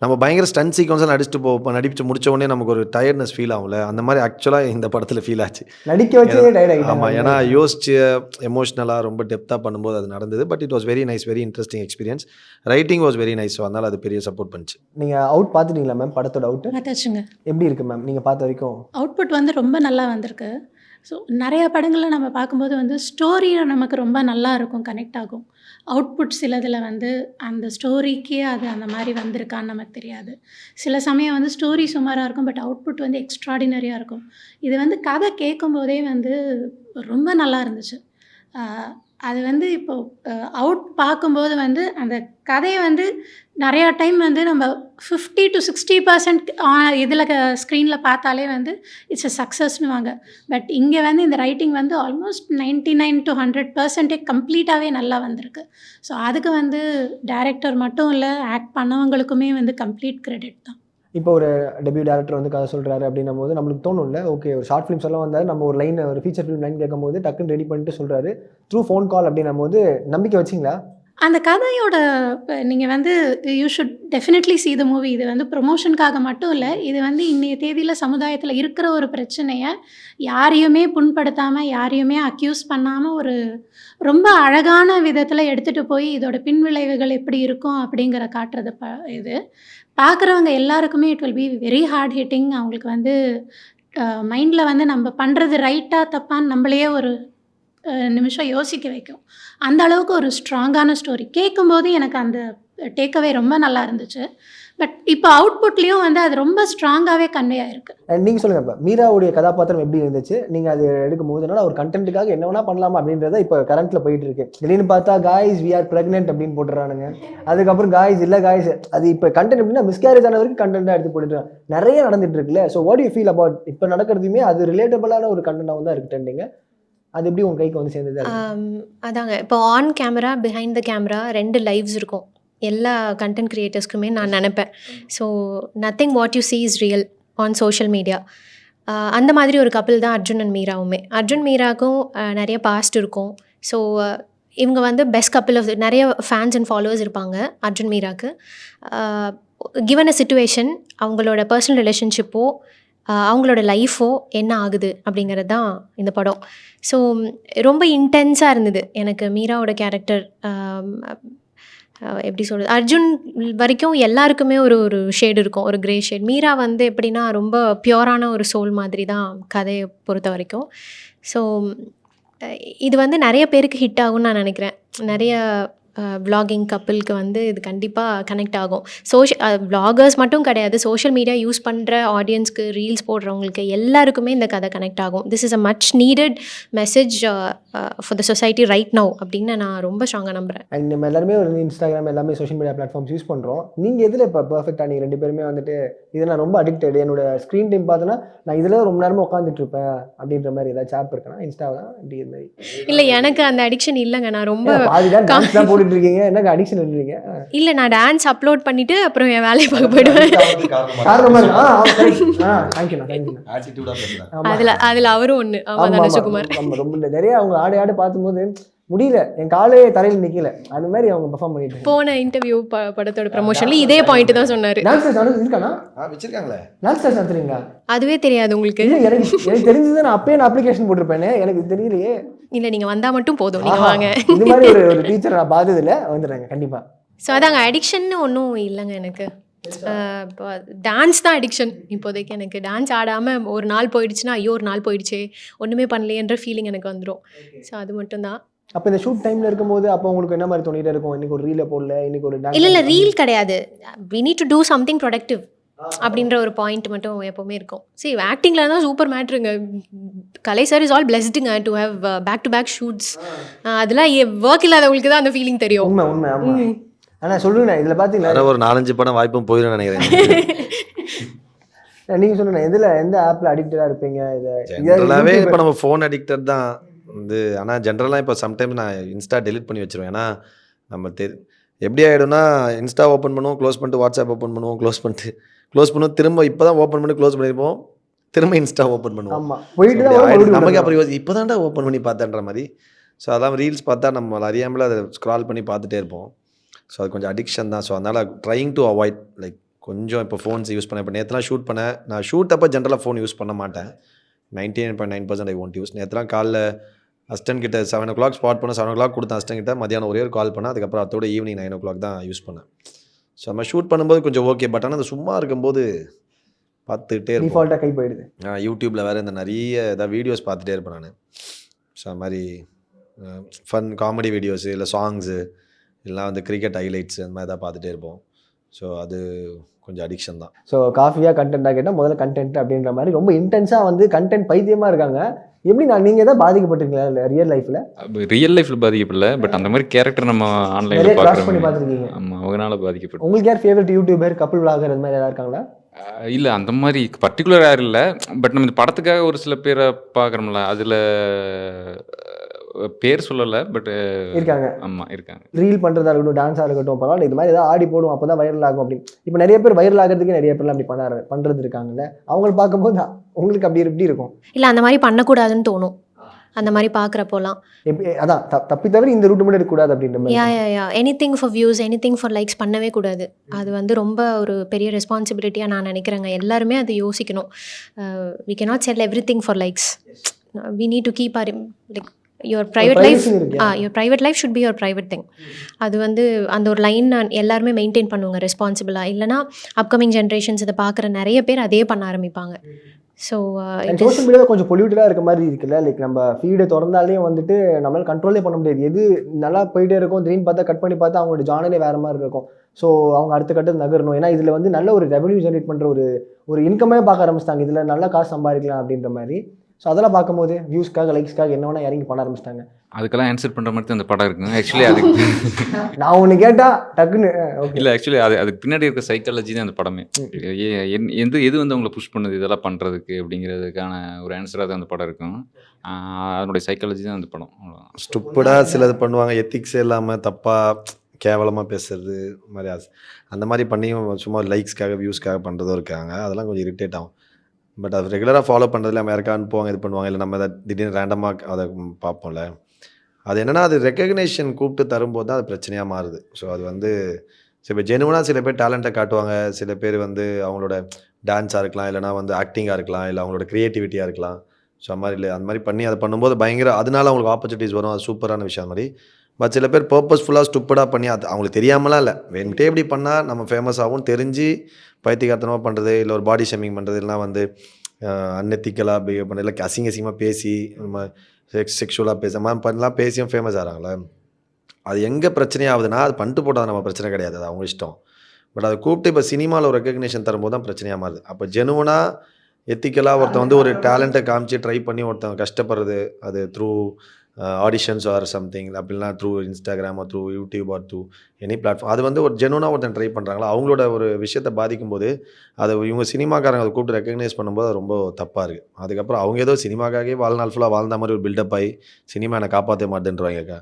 நம்ம பயங்கர ஸ்டன் சீக்வன்ஸாக நடிச்சு முடிச்ச உடனே நமக்கு ஒரு டயர்ட்னஸ் ஃபீல் ஆகும்ல, அந்த மாதிரி ஆக்சுவலாக இந்த படத்தில் ஃபீல் ஆச்சு. நடிக்க வச்சு டயர்ட் ஆகிடும். ஆமாம், ஏன்னா யோசிச்சு எமோஷ்னலாக ரொம்ப டெப்த்தாக பண்ணும்போது அது நடந்தது. But it was very nice, very interesting experience. Writing was very nice. So அதனால் அது பெரிய சப்போர்ட் பண்ணிச்சு. நீங்கள் அவுட் பார்த்துட்டீங்களா மேம்? படத்தோட அவுட் பார்த்தாச்சுங்க. எப்படி இருக்குது மேம் நீங்கள் பார்த்த வரைக்கும்? அவுட்புட் வந்து ரொம்ப நல்லா வந்திருக்கு. ஸோ நிறையா படங்களில் நம்ம பார்க்கும்போது வந்து ஸ்டோரி நமக்கு ரொம்ப நல்லா இருக்கும், கனெக்ட் ஆகும். அவுட்புட் சிலதில் வந்து அந்த ஸ்டோரிக்கே அது அந்த மாதிரி வந்திருக்கான்னு நமக்கு தெரியாது. சில சமயம் வந்து ஸ்டோரி சுமாராக இருக்கும், பட் அவுட்புட் வந்து எக்ஸ்ட்ராடினரியாக இருக்கும். இது வந்து கதை கேட்கும்போதே வந்து ரொம்ப நல்லா இருந்துச்சு. அது வந்து இப்போது அவுட் பார்க்கும்போது வந்து அந்த கதையை வந்து நிறையா டைம் வந்து நம்ம 50 to 60% இதில் ஸ்க்ரீனில் பார்த்தாலே வந்து இட்ஸ் அ சக்ஸஸ்னுவாங்க. பட் இங்கே வந்து இந்த ரைட்டிங் வந்து ஆல்மோஸ்ட் 99 to 100% கம்ப்ளீட்டாகவே நல்லா வந்திருக்கு. ஸோ அதுக்கு வந்து டைரக்டர் மட்டும் இல்லை, ஆக்ட் பண்ணவங்களுக்குமே வந்து கம்ப்ளீட் கிரெடிட் தான். இப்போ ஒரு டெபியூ டேரக்டர் வந்து கதை சொல்கிறாரு அப்படின்னும் போது நம்மளுக்கு தோணும்ல, ஓகே ஒரு ஷார்ட் ஃபிலிம்ஸ் எல்லாம் வந்தால் நம்ம ஒரு லைன் ஒரு ஃபீச்சர் ஃபிலிம் லைன் கேட்கும்போது டக்குன்னு ரெடி பண்ணிட்டு சொல்கிறாரு த்ரூ ஃபோன் கால் அப்படின்னும் போது நம்பிக்கை வச்சிங்களா? அந்த கதையோட நீங்கள் வந்து you should definitely see the movie. இது வந்து ப்ரொமோஷனுக்காக மட்டும் இல்லை, இது வந்து இன்றைய தேதியில் சமுதாயத்தில் இருக்கிற ஒரு பிரச்சனையை யாரையுமே புண்படுத்தாமல், யாரையுமே அக்யூஸ் பண்ணாமல் ஒரு ரொம்ப அழகான விதத்தில் எடுத்துகிட்டு போய் இதோட பின்விளைவுகள் எப்படி இருக்கும் அப்படிங்கிற காட்டுறது இது பார்க்குறவங்க எல்லாருக்குமே it will be very hard hitting. அவங்களுக்கு வந்து மைண்டில் வந்து நம்ம பண்ணுறது ரைட்டாக தப்பான்னு நம்மளையே ஒரு நிமிஷம் யோசிக்க வைக்கும். அந்த அளவுக்கு ஒரு ஸ்ட்ராங்கான ஸ்டோரி. கேட்கும்போது எனக்கு அந்த டேக்அவே ரொம்ப நல்லா இருந்துச்சு. பட் இப்போ அவுட்புட்லேயும் வந்து அது ரொம்ப ஸ்ட்ராங்காகவே கன்வே ஆயிருக்கு. நீங்கள் சொல்லுங்கள், இப்போ மீராவுடைய கதாபாத்திரம் எப்படி இருந்துச்சு? நீங்கள் அது எடுக்கும் போதுனால ஒரு கண்டென்ட்டுக்காக என்ன வேணால் பண்ணலாமா அப்படின்றத இப்போ கரண்ட்டில் போயிட்டு இருக்கு. திடீர்னு பார்த்தா காய்ஸ் வி ஆர் ப்ரெக்னென்ட் அப்படின்னு போட்டுறானுங்க. அதுக்கப்புறம் காய்ஸ் இல்லை காய்ஸ் அது இப்போ கண்டென்ட் எப்படின்னா மிஸ்கேரேஜ் ஆன வரைக்கும் கண்டென்ட்டாக எடுத்து போட்டுருக்காங்க. நிறைய நடந்துட்டு இருக்குல்ல. So what you feel about இப்போ நடக்கிறதுமே அது ரிலேட்டபிளான ஒரு கண்டென்ட்டாக தான் இருக்கு ட்ரெண்டிங்க. அது எப்படி உங்கள் கைக்கு வந்து சேர்ந்தது? அதாங்க இப்போ on camera behind the camera 2 lives இருக்கும் எல்லா கண்டென்ட் க்ரியேட்டர்ஸ்க்குமே நான் நினைப்பேன். So nothing what you see is real on social media. அந்த மாதிரி ஒரு கப்பிள் தான் அர்ஜுன் அண்ட் மீராவுமே. அர்ஜுன் மீராவுக்கும் நிறைய பாஸ்ட் இருக்கும். ஸோ இவங்க வந்து பெஸ்ட் கப்பிள் ஆஃப் நிறைய ஃபேன்ஸ் அண்ட் ஃபாலோவர்ஸ் இருப்பாங்க அர்ஜுன் மீராவுக்கு. கிவன் அ சிச்சுவேஷன் அவங்களோட பர்சனல் ரிலேஷன்ஷிப்போ அவங்களோட லைஃபோ என்ன ஆகுது அப்படிங்கிறது தான் இந்த படம். ஸோ ரொம்ப இன்டென்ஸாக இருந்தது எனக்கு மீராவோட கேரக்டர். எப்படி சொல்கிறது, அர்ஜுன் வரைக்கும் எல்லாருக்குமே ஒரு ஷேடு இருக்கும், ஒரு கிரே ஷேட். மீரா வந்து எப்படின்னா ரொம்ப பியூரான ஒரு சோல் மாதிரி தான் கதையை பொறுத்த வரைக்கும். ஸோ இது வந்து நிறைய பேருக்கு ஹிட் ஆகும்னு நான் நினைக்கிறேன். நிறைய vlogging கப்பிளுக்கு வந்து இது கண்டிப்பாக கனெக்ட் ஆகும். vloggers மட்டும் கிடையாது, சோஷியல் மீடியா யூஸ் பண்ணுற ஆடியன்ஸ்க்கு, ரீல்ஸ் போடுறவங்களுக்கு எல்லாருக்குமே இந்த கதை கனெக்ட் ஆகும். This is a much needed message for the society right now அப்படின்னு நான் ரொம்ப ஸ்ட்ராங்காக நம்புகிறேன். அண்ட் நம்ம எல்லாருமே ஒரு இன்ஸ்டாகிராம் எல்லாமே சோஷியல் மீடியா பிளாட்ஃபார்ம்ஸ் யூஸ் பண்ணுறோம். நீங்கள் எதில் இப்போ பர்ஃபெக்டாக நீங்கள் 2 பேருமே வந்துட்டு இதில் நான் ரொம்ப அடிக்டட், என்னோட ஸ்க்ரீன் டைம் பார்த்தோன்னா நான் இதில் ரொம்ப நேரமாக உட்காந்துட்டு இருப்பேன் அப்படின்ற மாதிரி ஏதாச்சும் ஆப் இருக்குன்னா இன்ஸ்டாவை தான் அப்படி இது மாதிரி? இல்லை, எனக்கு அந்த அடிக்ஷன் இல்லைங்க. நான் ரொம்ப தான் போட்டுட்டு இருக்கீங்க, என்ன அடிக்ஷன் இருக்கீங்க? இல்லை, நான் டான்ஸ் அப்லோட் பண்ணிவிட்டு அப்புறம் என் வேலையை பார்க்க போயிடுவேன். அதில் அவரும் ஒன்று. ஆமாம் தானே சுகுமார்? ரொம்ப நிறைய அவங்க ஆடு பார்க்கும்போது முடியல, என் காலே தரையில் நிற்கல, அது மாதிரி அவங்க பெர்ஃபார்ம் பண்ணிட்டு. போன இன்டர்வியூ படத்தோட ப்ரமோஷன்ல இதே பாயிண்ட் தான் சொன்னாரு. அதுவே தெரியாது உங்களுக்கு? எனக்கு தெரிஞ்சது நான் அப்பயே நான் அப்ளிகேஷன் போட்டிருப்பேனே, எனக்கு தெரியலையே. இல்லை, நீங்கள் வந்தால் மட்டும் போதும், நீங்கள் வாங்க. இது மாதிரி ஒரு டீச்சர் நான் பார்த்ததில்ல, வந்துடுறாங்க கண்டிப்பாக. ஸோ அதாங்க, அடிக்ஷன்னு ஒன்றும் இல்லைங்க எனக்கு. இப்போ டான்ஸ் தான் அடிக்ஷன் இப்போதைக்கு. எனக்கு டான்ஸ் ஆடாமல் ஒரு நாள் போயிடுச்சுன்னா ஐயோ ஒரு நாள் போயிடுச்சே ஒன்றுமே பண்ணலையன்ற ஃபீலிங் எனக்கு வந்துடும். ஸோ அது மட்டும்தான். அப்போ இந்த ஷூட் டைமில் இருக்கும்போது அப்போ உங்களுக்கு என்ன மாதிரி தோணிகிட்டே இருக்கும்? இன்றைக்கி ஒரு ரீலை போடல, இன்றைக்கி ஒரு டான்ஸ். இல்லை ரீல் கிடையாது, we need to do something productive அப்படின்ற ஒரு பாயிண்ட் மட்டும் எப்போவுமே இருக்கும். சரி, ஆக்டிங்கில் தான் சூப்பர் மேட்ருங்க. கலை சார் இஸ் ஆல் பிளெஸ்டுங்க to have back to back shoots. அதெல்லாம் ஒர்க் இல்லாதவங்களுக்கு தான் அந்த ஃபீலிங் தெரியும். உண்மை உண்மை. ஆமாம். ஆனால் சொல்லுங்கண்ணா, இதில் பார்த்தீங்கன்னா ஒரு 4-5 படம் வாய்ப்பும் போயிடும் நினைக்கிறேன். நீங்கள் சொல்லுங்க, இதில் எந்த ஆப்பில் அடிக்டடாக இருப்பீங்க? ஜென்ரலாகவே இப்போ நம்ம ஃபோன் அடிக்டட் தான் வந்து. ஆனால் ஜென்ரலாக இப்போ சம்டைம்ஸ் நான் இன்ஸ்டா டெலிட் பண்ணி வச்சுருவேன். ஏன்னா நம்ம எப்படி ஆகிடும்னா, இன்ஸ்டா ஓப்பன் பண்ணுவோம், க்ளோஸ் பண்ணிட்டு வாட்ஸ்அப் ஓப்பன் பண்ணுவோம், க்ளோஸ் பண்ணுவோம், திரும்ப இப்போ தான் ஓப்பன் பண்ணி க்ளோஸ் பண்ணியிருப்போம், திரும்ப இன்ஸ்டா ஓப்பன் பண்ணுவோம். நமக்கு அப்புறம் இப்போ தான்டா ஓப்பன் பண்ணி பார்த்தேன்ற மாதிரி. ஸோ அதான் ரீல்ஸ் பார்த்தா நம்ம அறியாமல் அதை ஸ்க்ரால் பண்ணி பார்த்துட்டே இருப்போம். ஸோ அது கொஞ்சம் அடிக்ஷன் தான். ஸோ அதனால் ட்ரைங் டு அவாய்ட் லைக் கொஞ்சம் இப்போ ஃபோன்ஸ் யூஸ் பண்ணேன். இப்போ நேற்றுலாம் ஷூட் பண்ணேன். நான் ஷூட் அப்போ ஜென்ரலாக ஃபோன் யூஸ் பண்ண மாட்டேன். 99.9% ஐ ஒன்ட் யூஸ். நேற்றுலாம் காலைல அஸ்டன் கிட்ட 7 o'clock ஸ்பாட் பண்ண, 7 o'clock கொடுத்தேன் அஸ்டன் கிட்ட. மதியானம் ஒரே ஒரு கால் பண்ணேன். அதுக்கப்புறம் அதோட ஈவினிங் 9 o'clock தான் யூஸ் பண்ணேன். ஸோ நம்ம ஷூட் பண்ணும்போது கொஞ்சம் ஓகே. பட் ஆனால் அது சும்மா இருக்கும்போது பார்த்துக்கிட்டே இருக்கும், டிஃபால்ட்டாக கை போயிடுது. யூடியூப்பில் வேறு இந்த நிறைய ஏதாவது வீடியோஸ் பார்த்துட்டே இருப்பேன் நான். ஸோ அது மாதிரி ஃபன் காமெடி வீடியோஸு, இல்லை சாங்ஸு, இல்லைனா வந்து கிரிக்கெட் ஹைலைட்ஸு, அந்த மாதிரி தான் பார்த்துட்டே இருப்போம். ஸோ அது கொஞ்சம் அடிக்ஷன் தான். ஸோ காஃபியாக கண்டென்ட்டாக கேட்டால் முதல்ல கண்டென்ட் அப்படின்ற மாதிரி ரொம்ப இன்டென்ஸாக வந்து கண்டென்ட் பைத்தியமாக இருக்காங்க. எப்படி நீங்கள் தான் பாதிக்கப்பட்டிருக்கீங்களா ரியல் லைஃப்பில்? ரியல் லைஃப்பில் பாதிக்கப்படல, பட் அந்த மாதிரி கேரக்டர் நம்ம நிறைய ஆன்லைனில் கிராஸ் பண்ணி பார்க்குறோம். பார்த்துருக்கீங்க. ஆமாம், அவங்களால பாதிக்கப்படும். உங்களுக்கு யார் ஃபேவரட் யூடியூபர், கப்பிள் விளாகர் அது மாதிரி ஏதாவது இருக்காங்களா? இல்லை, அந்த மாதிரி பர்டிகுலர் யாரும் இல்லை. பட் நம்ம இந்த படத்துக்காக ஒரு சில பேரை பார்க்குறோம்ல, அதில் பேர் சொல்லலை, பட் இருக்காங்க. ஆமாம் இருக்காங்க. ரீல் பண்ணுறதா இருக்கட்டும், டான்ஸாக இருக்கட்டும், பரவாயில்ல இது மாதிரி ஏதாவது ஆடி போடும் அப்போ தான் வைரல் ஆகும் அப்படின்னு. இப்போ நிறைய பேர் வைரல் ஆகிறதுக்கு நிறைய பேர்லாம் அப்படி பண்ணுறது இருக்காங்கல்ல, அவங்கள பார்க்கும்போது உங்களுக்கு அப்படி எப்படி இருக்கும்? இல்லை, அந்த மாதிரி பண்ணக்கூடாதுன்னு தோணும் அந்த மாதிரி பார்க்குறப்போலாம். எப்படி அதான் தப்பி தவிர இந்த ரூட்டு மட்டும் இருக்கக்கூடாது அப்படின்ற மாதிரி. Yeah anything for views, anything for likes பண்ணவே கூடாது. அது வந்து ரொம்ப ஒரு பெரிய ரெஸ்பான்சிபிலிட்டியாக நான் நினைக்கிறேங்க. எல்லாருமே அது யோசிக்கணும். We cannot sell everything for likes. We need to keep our like your private life. Your private life should be your private thing. அது வந்து அந்த ஒரு லைன் எல்லாருமே மெயின்டைன் பண்ணுவாங்க ரெஸ்பான்சிபிளாக. இல்லைனா அப்கமிங் ஜென்ரேஷன்ஸ் இதை பார்க்குற நிறைய பேர் அதே பண்ண ஆரம்பிப்பாங்க. ஸோ சோஷியல் மீடியாவில் கொஞ்சம் பொல்யூட்டடாக இருக்க மாதிரி இருக்குல்ல. லைக் நம்ம ஃபீடை திறந்தாலே வந்துட்டு நம்மளால் கண்ட்ரோலே பண்ண முடியாது. எது நல்லா போயிட்டே இருக்கும், திடீர்னு பார்த்தா கட் பண்ணி பார்த்தா அவங்களோட ஜானலே வேறு மாதிரி இருக்கும். ஸோ அவங்க அடுத்த கட்டத்து நகரணும். ஏன்னா இதில் வந்து நல்ல ஒரு ரெவன்யூ ஜென்ரேட் பண்ணுற ஒரு இன்கமே பார்க்க ஆரம்பிச்சிட்டாங்க. இதில் நல்லா காசு சம்பாதிக்கலாம் அப்படின்ற மாதிரி. ஸோ அதெல்லாம் பார்க்கும்போது வியூஸ்க்காக லைக்ஸ்க்காக என்ன வேணால் இறங்கி பண்ண ஆரம்பிச்சிட்டாங்க. அதுக்கெல்லாம் ஆன்சர் பண்ணுற மாதிரி தான் அந்த படம் இருக்குங்க. ஆக்சுவலி அதுக்கு நான் ஒன்று கேட்டால் டக்குன்னு இல்லை, ஆக்சுவலி அதுக்கு பின்னாடி இருக்க சைக்காலஜி தான் அந்த படமே. எது வந்து அவங்களை புஷ் பண்ணுது இதெல்லாம் பண்ணுறதுக்கு அப்படிங்கிறதுக்கான ஒரு ஆன்சராக தான் அந்த படம் இருக்கும். அதனுடைய சைக்காலஜி தான் அந்த படம். ஸ்டூப்பிடாக சிலது பண்ணுவாங்க, எத்திக்ஸே இல்லாமல் தப்பாக கேவலமாக பேசுறது மாதிரி அந்த மாதிரி பண்ணியும் சும்மா லைக்ஸ்க்காக வியூஸ்க்காக பண்ணுறதும் இருக்காங்க. அதெல்லாம் கொஞ்சம் இரிட்டேட் ஆகும். பட் அது ரெகுலராக ஃபாலோ பண்ணுறதுல நம்ம யாருக்கா அனுப்புவாங்க, இது பண்ணுவாங்க, இல்லை நம்ம அதை திடீர்னு ரேண்டமாக அதை பார்ப்போம்ல. அது என்னென்னா அது ரெக்கக்னேஷன் கூப்பிட்டு தரும்போது தான் அது பிரச்சனையாக மாறுது. ஸோ அது வந்து இப்போ ஜெனுவனாக சில பேர் டேலண்ட்டை காட்டுவாங்க, சில பேர் வந்து அவங்களோட டான்ஸாக இருக்கலாம், இல்லைனா வந்து ஆக்டிங்காக இருக்கலாம், இல்லை அவங்களோட க்ரியேட்டிவிட்டியாக இருக்கலாம். ஸோ அது மாதிரி இல்லை, அந்த மாதிரி பண்ணி அதை பண்ணும்போது பயங்கர அதனால அவங்களுக்கு ஆப்பர்ச்சுனிட்டிஸ் வரும். அது சூப்பரான விஷயம் மாதிரி. பட் சில பேர் பர்பஸ்ஃபுல்லாக ஸ்டூப்பிடாக பண்ணி அது அவங்களுக்கு தெரியாமலாம் இல்லை, வேணுட்டே எப்படி பண்ணால் நம்ம ஃபேமஸ் ஆகும் தெரிஞ்சு பைத்தியகார்த்தனமாக பண்ணுறது, இல்லை ஒரு பாடி ஷேமிங் பண்ணுறது, இல்லைனா வந்து அன்எத்திக்கலாக பிஹேவ் பண்ணுறது, இல்லை அசிங்கமாக பேசி நம்ம செக்ஷுவலாக பேச மாதிரி பண்ணலாம், பேசியும் ஃபேமஸ் ஆகிறாங்களே. அது எங்கே பிரச்சனையாகுதுன்னா அது பண்ணிட்டு போட்டால் நம்ம பிரச்சனை கிடையாது, அது அவங்க இஷ்டம். பட் அதை கூப்பிட்டு இப்போ சினிமாவில் ஒரு ரெக்கக்னேஷன் தரும்போது தான் பிரச்சனையாக மாறுது. அப்போ ஜெனுவனாக எத்திக்கலாக ஒருத்தன் வந்து ஒரு டேலண்ட்டை காமிச்சு ட்ரை பண்ணி ஒருத்தன் கஷ்டப்படுறது, அது த்ரூ ஆடிஷன்ஸ் ஆர் சம்திங், அப்படின்னா through Instagram through YouTube or through any platform, அது வந்து ஒரு ஜெனுவனாக ஒருத்தன் ட்ரை பண்ணுறாங்களா அவங்களோட ஒரு விஷயத்தை பாதிக்கும் போது அதை இவங்க சினிமாக்காரங்க அதை கூப்பிட்டு ரெக்கக்னைஸ் பண்ணும்போது அது ரொம்ப தப்பாக இருக்குது. அதுக்கப்புறம் அவங்க ஏதோ சினிமாக்காகவே வாழ்நாள் ஃபுல்லாக வாழ்ந்த மாதிரி ஒரு பில்டப் ஆகி சினிமா என்னை காப்பாற்ற மாட்டேன்றாங்க.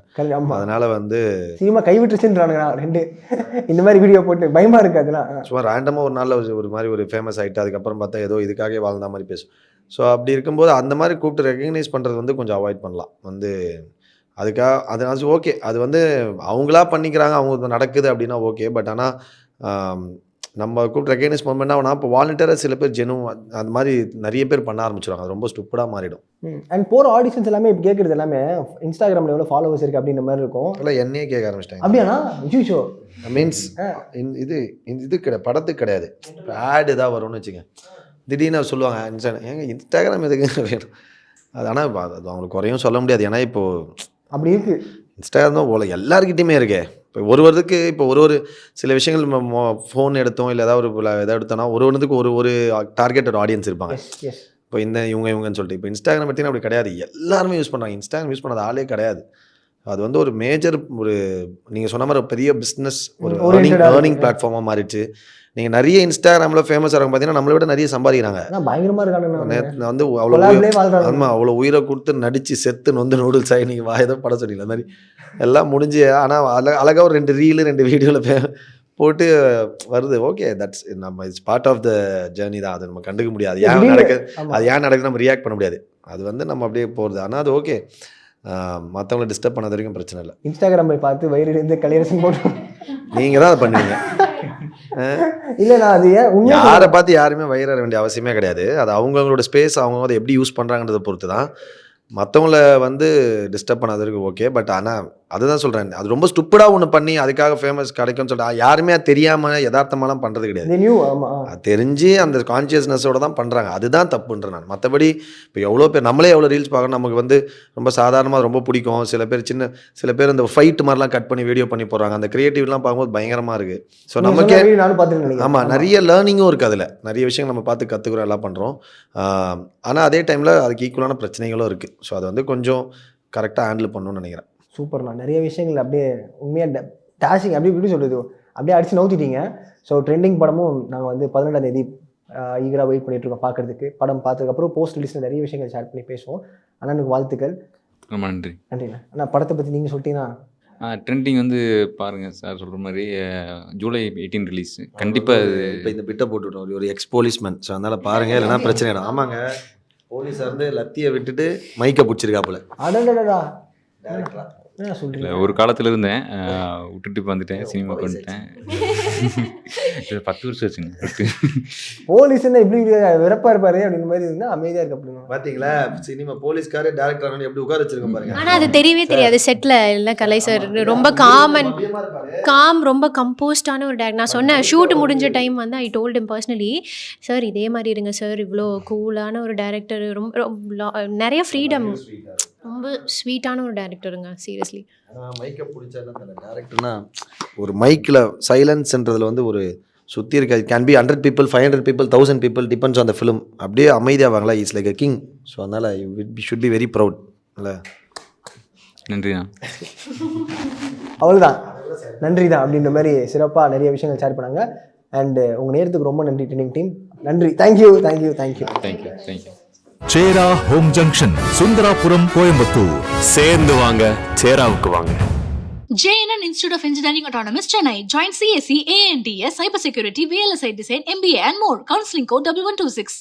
அதனால் வந்து சினிமா கைவிட்டுச்சுன்றானுங்க. ரெண்டு இந்த மாதிரி வீடியோ போட்டு பயமாக இருக்குது. அதெல்லாம் சும்மா ரேண்டமாக ஒரு நாளில் ஒரு மாதிரி ஒரு ஃபேமஸ் ஆகிட்டு அதுக்கப்புறம் பார்த்தா ஏதோ இதுக்காகவே வாழ்ந்த மாதிரி பேசும். ஸோ அப்படி இருக்கும்போது அந்த மாதிரி கூப்பிட்டு ரெக்கக்னைஸ் பண்ணுறது வந்து கொஞ்சம் அவாய்ட் பண்ணலாம். வந்து அதுக்காக அது ஓகே, அது வந்து அவங்களா பண்ணிக்கிறாங்க, அவங்க நடக்குது அப்படின்னா ஓகே. பட் ஆனால் நம்ம கூப்பிட்டு ரெக்கக்னைஸ் பண்ணோம்னா இப்போ வாலண்டியராக சில பேர் அந்த மாதிரி நிறைய பேர் பண்ண ஆரம்பிச்சிடுவாங்க. அது ரொம்ப ஸ்டூப்பிடாக மாறிடும். அண்ட் போகிற ஆடிஷன்ஸ் எல்லாமே இப்போ கேட்குறது எல்லாமே இன்ஸ்டாகிராமில் எவ்வளோ ஃபாலோவர்ஸ் இருக்குது அப்படின்ற மாதிரி இருக்கும். இல்லை என்னையே கேட்க ஆரம்பிச்சிட்டாங்க. அப்படியாண்ணா? ஷோ மீன்ஸ் இது கிடையாது, படத்துக்கு கிடையாது, ஆடு தான் வரும்னு வச்சுங்க. திடீர்னு சொல்லுவாங்க ஏங்க இன்ஸ்டாகிராம் எதுக்கு வேணும். அது ஆனால் அது அவங்களுக்கு குறையும் சொல்ல முடியாது. ஏன்னா இப்போது அப்படி இருக்குது. இன்ஸ்டாகிராம் தான் போல எல்லாருக்கிட்டையுமே இருக்கே. இப்போ ஒருவருக்கு இப்போ ஒரு சில விஷயங்கள் நம்ம ஃபோன் எடுத்தோம், இல்லை ஏதாவது எதாவது எடுத்தோம்னா ஒருவருக்கு ஒரு டார்கெட்டட் ஆடியன்ஸ் இருப்பாங்க. இப்போ இவங்கன்னு சொல்லிட்டு இப்போ இன்ஸ்டாகிராம் பார்த்தீங்கன்னா அப்படி கிடையாது, எல்லாருமே யூஸ் பண்ணுறாங்க. இன்ஸ்டாகிராம் யூஸ் பண்ணாத ஆளே கிடையாது. அது வந்து ஒரு மேஜர் ஒரு நீங்கள் சொன்ன மாதிரி ஒரு பெரிய பிஸ்னஸ் ஒரு ஏர்னிங் பிளாட்ஃபார்மாக மாறிடுச்சு. நீங்கள் நிறைய இன்ஸ்டாகிராமில் ஃபேமஸ் ஆகிறவங்க பார்த்தீங்கன்னா நம்மளை விட நிறைய சம்பாதிக்கிறாங்க. பயங்கரமாக இருக்காங்க. வந்து அவ்வளோ உயிரை கொடுத்து நடித்து செத்துன்னு வந்து நூடுல்ஸ் ஆகி நீங்கள் வாயதோ படம் சொன்னீங்க அது மாதிரி எல்லாம் முடிஞ்சு. ஆனால் அழகாக ஒரு 2 ரீலு 2 வீடியோவில் போட்டு வருது. ஓகே, தட்ஸ் நம்ம it's part of the journey தான். அது நம்ம கண்டுக்க முடியாது. ஏன் நடக்குது நம்ம ரியாக்ட் பண்ண முடியாது. அது வந்து நம்ம அப்படியே போகிறது. ஆனால் அது ஓகே, மற்றவங்களை டிஸ்டர்ப் பண்ணது வரைக்கும் பிரச்சனை இல்லை. இன்ஸ்டாகிராமை பார்த்து வயிறு கலியரசம் போட்டு நீங்கள் தான் அதை பண்ணுவீங்க. இல்லைண்ணா, அது யாரை பார்த்து யாருமே வயிற வேண்டிய அவசியமே கிடையாது. அது அவங்களோட ஸ்பேஸ், அவங்க அதை எப்படி யூஸ் பண்ணுறாங்கன்றதை பொறுத்து தான். மற்றவங்கள வந்து டிஸ்டர்ப் பண்ணாததுக்கு ஓகே. பட் ஆனால் அதுதான் சொல்கிறேன். அது ரொம்ப ஸ்டூப்பிடாக ஒன்று பண்ணி அதுக்காக ஃபேமஸ் கிடைக்கும்னு சொல்லிட்டு யாருமே அது தெரியாமல் யதார்த்தமாலாம் பண்ணுறது கிடையாது. நியூ ஆமாம் அது தெரிஞ்சு அந்த கான்சியஸ்னஸோட தான் பண்ணுறாங்க. அதுதான் தப்புன்ற நான். மற்றபடி இப்போ எவ்வளோ பேர் நம்மளே எவ்வளோ ரீல்ஸ் பார்க்கணும், நமக்கு வந்து ரொம்ப சாதாரணமாக ரொம்ப பிடிக்கும். சில பேர் இந்த ஃபைட் மாதிரிலாம் கட் பண்ணி வீடியோ பண்ணி போடுறாங்க. அந்த கிரியேட்டிவ்லாம் பார்க்கும்போது பயங்கரமாக இருக்குது. ஸோ நமக்கே நானும் பார்த்துருக்கேன். ஆமாம், நிறைய லேர்னிங்கும் இருக்குது அதில். நிறைய விஷயங்கள் நம்ம பார்த்து கற்றுக்குறோம், எல்லாம் பண்ணுறோம். ஆனால் அதே டைமில் அதுக்கு ஈக்குவலான பிரச்சனைகளும் இருக்குது. ஸோ அதை வந்து கொஞ்சம் கரெக்டாக ஹேண்டில் பண்ணணும்னு நினைக்கிறேன். சூப்பர்ண்ணா. நிறைய விஷயங்கள் அப்படியே உண்மையாக டேஷிங் அப்படி இப்படி சொல்கிறது அப்படியே அடித்து நவுத்திட்டீங்க. ஸோ ட்ரெண்டிங் படமும் நாங்கள் வந்து 18ஆம் தேதி ஈகராக வெயிட் பண்ணிகிட்ருக்கோம் பார்க்குறதுக்கு. படம் பார்த்ததுக்கப்புறம் போஸ்ட் ரிலீஸில் நிறைய விஷயங்கள் ஷேர் பண்ணி பேசுவோம். ஆனால் எனக்கு வாழ்த்துக்கள். ரொம்ப நன்றி. நன்றிண்ணா. ஆனால் படத்தை பற்றி நீங்கள் சொல்லிட்டீங்கன்னா ட்ரெண்டிங் வந்து பாருங்கள் சார் சொல்கிற மாதிரி ஜூலை 18 ரிலீஸ். கண்டிப்பாக இப்போ இந்த பிட்டை போட்டுவிட்டோம், ஒரு எக்ஸ் போலீஸ்மேன். ஸோ அதனால் பாருங்கள், இல்லைனா பிரச்சனை ஆகிடும். ஆமாங்க, போலீஸாக இருந்து லத்தியை விட்டுட்டு மைக்கை பிடிச்சிருக்காப்புல. அடடா டேரக்டரா என்ன சொல்கிறீங்க? ஒரு காலத்தில் இருந்தேன், விட்டுட்டு வந்துட்டேன், சினிமாக்கு வந்துட்டேன். 10 வருஷம் ஆச்சுங்க. போலீஸ்ன்னா இப்படி விரப்பா இருப்பாரு அப்படின்ற மாதிரி இருந்தால் அமைதியாக இருக்கு அப்படின்னு பார்த்தீங்களா? சினிமா போலீஸ்காரே டேரக்டர் எப்படி உட்கார வச்சிருக்க பாருங்க. ஆனால் அது தெரியவே தெரியாது செட்டில். இல்லை கலை சார் ரொம்ப ரொம்ப கம்போஸ்டான ஒரு டேரக்டர். நான் சொன்னேன் ஷூட் முடிஞ்ச டைம் வந்து I told him personally, sir இதே மாதிரி இருங்க சார், இவ்வளோ கூலான ஒரு டேரக்டர், ரொம்ப நிறைய ஃப்ரீடம், ரொம்ப ஸ்வீட்டான ஒரு டேரக்டருங்க சீரியஸ்லி. மைக்கை பிடிச்சா டேரக்டர்னா ஒரு மைக்கில் சைலன்ஸ்ன்றதுல வந்து ஒரு சுற்றி இருக்க can be 100 people, 500 people, 1000 people, depends on the film. அப்படியே அமைதியாவாங்களா, is like a king. So அதனால் ஷுட் பி வெரி ப்ரௌட். இல்லை நன்றிண்ணா. அவ்வளோதான், நன்றி தான் அப்படின்ற மாதிரி சிறப்பாக நிறைய விஷயங்கள் ஷேர் பண்ணாங்க. அண்டு உங்கள் நேரத்துக்கு ரொம்ப நன்றி ட்ரெண்டிங் டீம். நன்றி. தேங்க்யூ. சேரா ஹோம் ஜங்ஷன், சுந்தராபுரம், கோயம்புத்தூர். சேர்ந்து வாங்க, சேராவுக்கு வாங்க. JNN Institute of Engineering Autonomous, Chennai. Join CSE, ANTS, Cybersecurity, VLSI Design, MBA and more. Counseling code 1126.